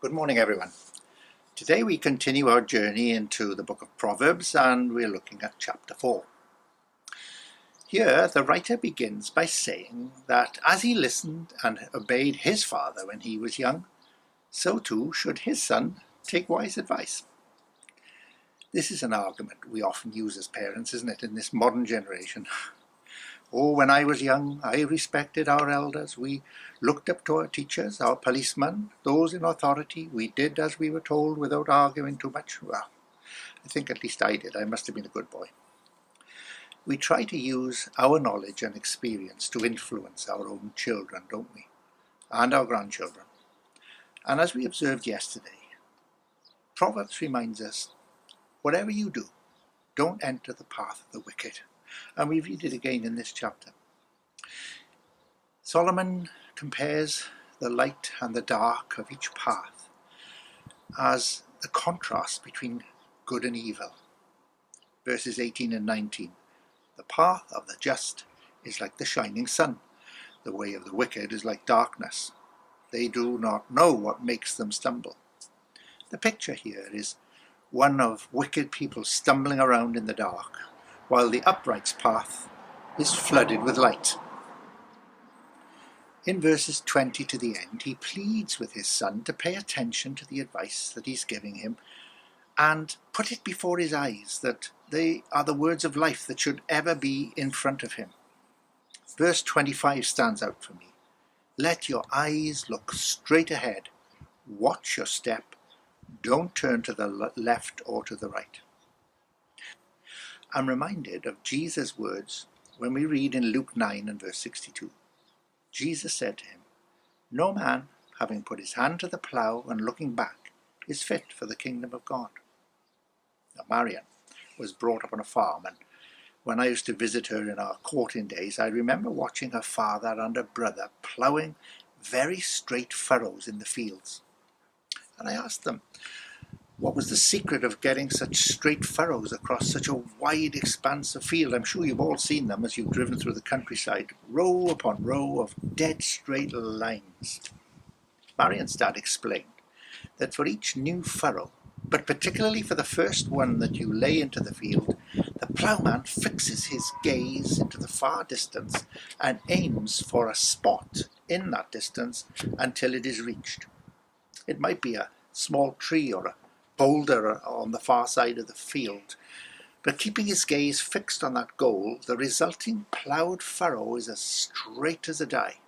Good morning, everyone. Today we continue our journey into the book of Proverbs, and we're looking at chapter 4. Here the writer begins by saying that as he listened and obeyed his father when he was young, so too should his son take wise advice. This is an argument we often use as parents, isn't it, in this modern generation? Oh, when I was young, I respected our elders. We looked up to our teachers, our policemen, those in authority. We did as we were told without arguing too much. Well, I think at least I did. I must have been a good boy. We try to use our knowledge and experience to influence our own children, don't we? And our grandchildren. And as we observed yesterday, Proverbs reminds us, whatever you do, don't enter the path of the wicked. And we read it again in this chapter. Solomon compares the light and the dark of each path as the contrast between good and evil. Verses 18 and 19. The path of the just is like the shining sun. The way of the wicked is like darkness. They do not know what makes them stumble. The picture here is one of wicked people stumbling around in the dark, while the upright's path is flooded with light. In verses 20 to the end, he pleads with his son to pay attention to the advice that he's giving him and put it before his eyes, that they are the words of life that should ever be in front of him. Verse 25 stands out for me. Let your eyes look straight ahead. Watch your step. Don't turn to the left or to the right. I'm reminded of Jesus' words when we read in Luke 9 and verse 62. Jesus said to him, "No man, having put his hand to the plough and looking back, is fit for the kingdom of God." Now, Marian was brought up on a farm, and when I used to visit her in our courting days, I remember watching her father and her brother ploughing very straight furrows in the fields. And I asked them, what was the secret of getting such straight furrows across such a wide expanse of field? I'm sure you've all seen them as you've driven through the countryside, row upon row of dead straight lines. Marian's dad explained that for each new furrow, but particularly for the first one that you lay into the field, the ploughman fixes his gaze into the far distance and aims for a spot in that distance until it is reached. It might be a small tree or a boulder on the far side of the field, but keeping his gaze fixed on that goal, the resulting ploughed furrow is as straight as a die.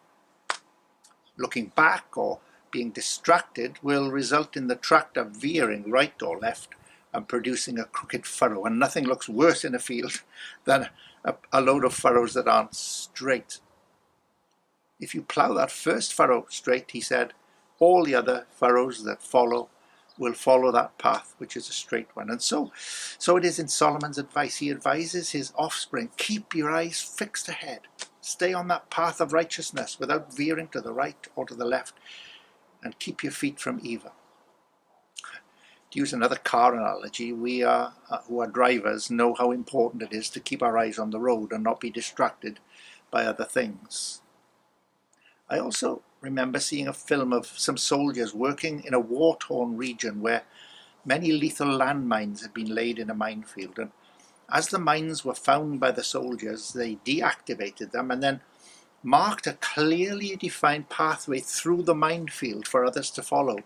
Looking back or being distracted will result in the tractor veering right or left and producing a crooked furrow, and nothing looks worse in a field than a load of furrows that aren't straight. If you plough that first furrow straight, he said, all the other furrows that follow will follow that path, which is a straight one. And so it is in Solomon's advice. He advises his offspring, keep your eyes fixed ahead. Stay on that path of righteousness without veering to the right or to the left, and keep your feet from evil. To use another car analogy, we who are drivers know how important it is to keep our eyes on the road and not be distracted by other things. I also remember seeing a film of some soldiers working in a war-torn region where many lethal landmines had been laid in a minefield. And as the mines were found by the soldiers, they deactivated them and then marked a clearly defined pathway through the minefield for others to follow.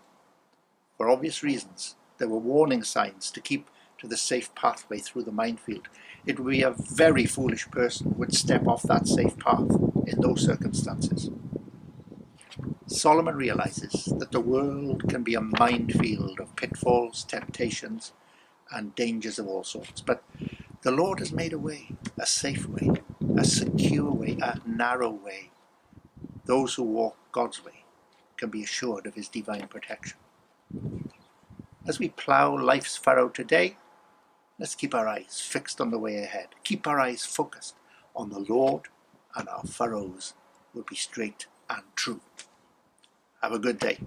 For obvious reasons, there were warning signs to keep to the safe pathway through the minefield. It would be a very foolish person who would step off that safe path in those circumstances. Solomon realizes that the world can be a minefield of pitfalls, temptations, and dangers of all sorts. But the Lord has made a way, a safe way, a secure way, a narrow way. Those who walk God's way can be assured of his divine protection. As we plough life's furrow today, let's keep our eyes fixed on the way ahead. Keep our eyes focused on the Lord, and our furrows will be straight and true. Have a good day.